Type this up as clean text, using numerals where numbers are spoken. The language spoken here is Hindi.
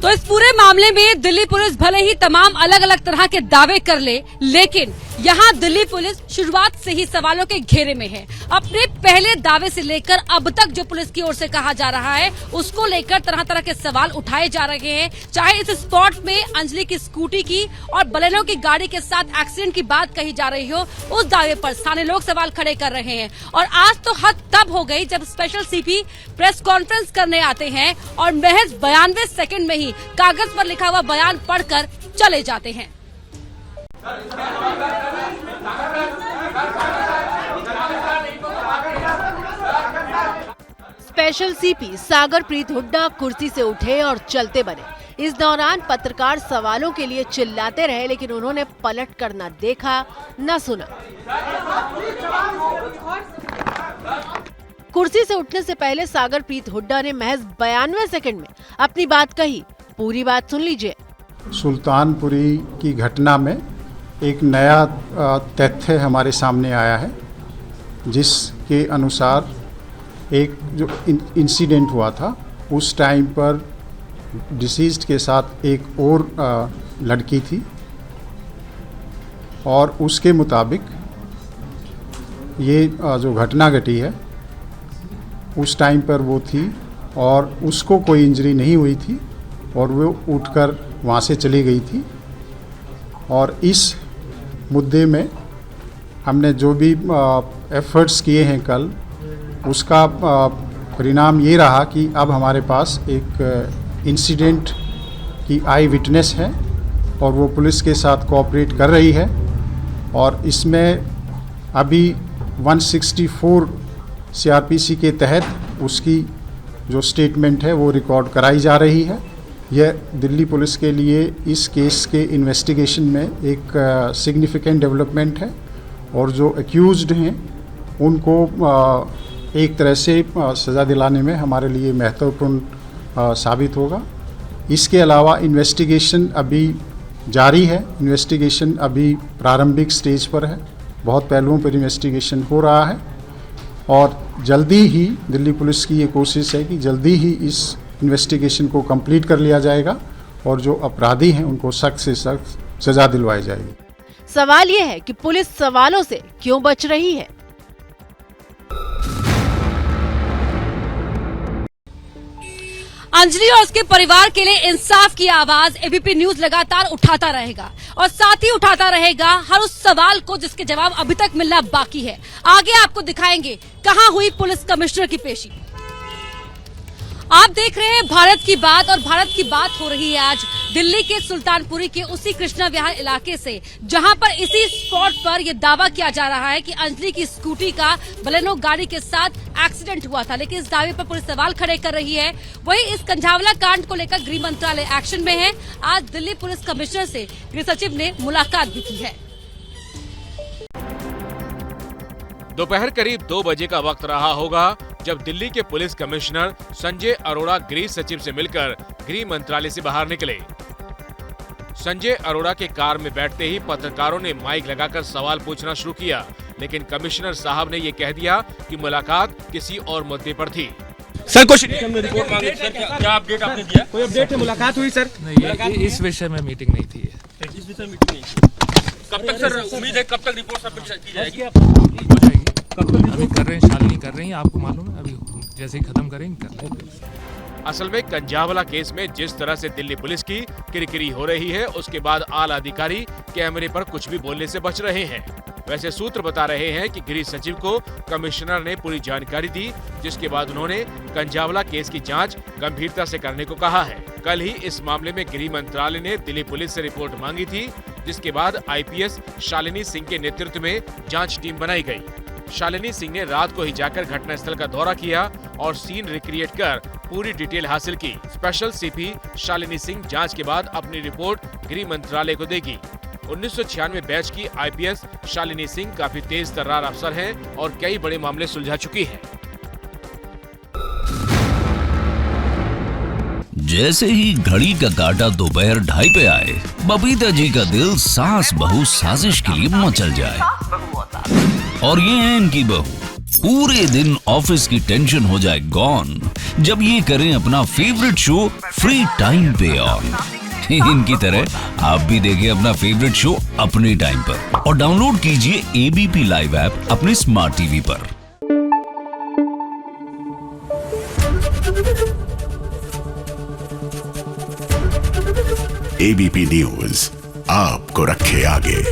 तो इस पूरे मामले में दिल्ली पुलिस भले ही तमाम अलग अलग तरह के दावे कर ले, लेकिन यहाँ दिल्ली पुलिस शुरुआत से ही सवालों के घेरे में है। अपने पहले दावे से लेकर अब तक जो पुलिस की ओर से कहा जा रहा है, उसको लेकर तरह तरह के सवाल उठाए जा रहे हैं। चाहे इस स्पॉट में अंजलि की स्कूटी की और बलेनो की गाड़ी के साथ एक्सीडेंट की बात कही जा रही हो, उस दावे पर स्थानीय लोग सवाल खड़े कर रहे हैं। और आज तो हद तब हो गई जब स्पेशल सीपी प्रेस कॉन्फ्रेंस करने आते हैं और महज 92 सेकंड में ही कागज पर लिखा हुआ बयान पढ़कर चले जाते हैं। स्पेशल सीपी सागरप्रीत हुड्डा कुर्सी से उठे और चलते बने। इस दौरान पत्रकार सवालों के लिए चिल्लाते रहे, लेकिन उन्होंने पलट कर न देखा न सुना। कुर्सी से उठने से पहले सागरप्रीत हुड्डा ने महज 92 सेकंड में अपनी बात कही। पूरी बात सुन लीजिए। सुल्तानपुरी की घटना में एक नया तथ्य हमारे सामने आया है, जिसके अनुसार एक जो इंसिडेंट हुआ था उस टाइम पर डिसीज्ड के साथ एक और लड़की थी, और उसके मुताबिक ये जो घटना घटी है उस टाइम पर वो थी और उसको कोई इंजरी नहीं हुई थी और वो उठकर वहाँ से चली गई थी। और इस मुद्दे में हमने जो भी एफर्ट्स किए हैं कल, उसका परिणाम ये रहा कि अब हमारे पास एक इंसिडेंट की आई विटनेस है और वो पुलिस के साथ कोऑपरेट कर रही है। और इसमें अभी 164 सीआरपीसी के तहत उसकी जो स्टेटमेंट है वो रिकॉर्ड कराई जा रही है। यह दिल्ली पुलिस के लिए इस केस के इन्वेस्टिगेशन में एक सिग्निफिकेंट डेवलपमेंट है, और जो एक्यूज्ड हैं उनको एक तरह से सज़ा दिलाने में हमारे लिए महत्वपूर्ण साबित होगा। इसके अलावा इन्वेस्टिगेशन अभी जारी है। इन्वेस्टिगेशन अभी प्रारंभिक स्टेज पर है, बहुत पहलुओं पर इन्वेस्टिगेशन हो रहा है, और जल्दी ही दिल्ली पुलिस की ये कोशिश है कि जल्दी ही इस इन्वेस्टिगेशन को कंप्लीट कर लिया जाएगा और जो अपराधी हैं उनको सख्त से सख्त सजा दिलवाई जाएगी। सवाल ये है कि पुलिस सवालों से क्यों बच रही है। अंजलि और उसके परिवार के लिए इंसाफ की आवाज एबीपी न्यूज लगातार उठाता रहेगा और साथ ही उठाता रहेगा हर उस सवाल को जिसके जवाब अभी तक मिलना बाकी है। आगे आपको दिखाएंगे कहां हुई पुलिस कमिश्नर की पेशी। आप देख रहे हैं भारत की बात, और भारत की बात हो रही है आज दिल्ली के सुल्तानपुरी के उसी कृष्णा विहार इलाके से, जहां पर इसी स्पॉट पर यह दावा किया जा रहा है कि अंजलि की स्कूटी का बलेनो गाड़ी के साथ एक्सीडेंट हुआ था। लेकिन इस दावे पर पुलिस सवाल खड़े कर रही है। वहीं इस कंझावला कांड को लेकर गृह मंत्रालय एक्शन में है। आज दिल्ली पुलिस कमिश्नर से गृह सचिव ने मुलाकात भी की है। दोपहर करीब 2 बजे का वक्त रहा होगा जब दिल्ली के पुलिस कमिश्नर संजय अरोड़ा गृह सचिव से मिलकर गृह मंत्रालय से बाहर निकले। संजय अरोड़ा के कार में बैठते ही पत्रकारों ने माइक लगाकर सवाल पूछना शुरू किया, लेकिन कमिश्नर साहब ने ये कह दिया कि मुलाकात किसी और मुद्दे पर थी। सर कुछ हमने रिपोर्ट मांगी सर, क्या अपडेट आपने दिया? कोई अपडेट है? मुलाकात हुई सर? नहीं, इस विषय में मीटिंग नहीं थी। इस विषय में मीटिंग नहीं। कब तक सर उम्मीद है, कब तक रिपोर्ट सबमिट की जाएगी? हो जाएगी। अभी कर रहे हैं, शालिनी कर रही हैं, आपको मालूम है। अभी जैसे ही खत्म करेंगे कर लेंगे। असल में कंझावला केस में जिस तरह से दिल्ली पुलिस की किरकिरी हो रही है, उसके बाद आला अधिकारी कैमरे पर कुछ भी बोलने से बच रहे हैं। वैसे सूत्र बता रहे हैं कि गृह सचिव को कमिश्नर ने पूरी जानकारी दी, जिसके बाद उन्होंने कंझावला केस की जांच गंभीरता से करने को कहा है। कल ही इस मामले में गृह मंत्रालय ने दिल्ली पुलिस से रिपोर्ट मांगी थी, जिसके बाद आईपीएस शालिनी सिंह के नेतृत्व में जाँच टीम बनाई गयी। शालिनी सिंह ने रात को ही जाकर घटनास्थल का दौरा किया और सीन रिक्रिएट कर पूरी डिटेल हासिल की। स्पेशल सीपी शालिनी सिंह जांच के बाद अपनी रिपोर्ट गृह मंत्रालय को देगी। 1996 बैच की आईपीएस शालिनी सिंह काफी तेज तर्रार अफसर हैं और कई बड़े मामले सुलझा चुकी हैं। जैसे ही घड़ी का काटा दोपहर 2:30 पे आए, बबीता जी का दिल सास बहू साजिश के लिए मचल जाए। और ये है इनकी बहू पूरे दिन ऑफिस की टेंशन हो जाए गॉन जब ये करें अपना फेवरेट शो फ्री टाइम पे ऑन। इनकी तरह आप भी देखें अपना फेवरेट शो अपने टाइम पर और डाउनलोड कीजिए एबीपी लाइव ऐप अपने स्मार्ट टीवी पर। एबीपी न्यूज आपको रखे आगे।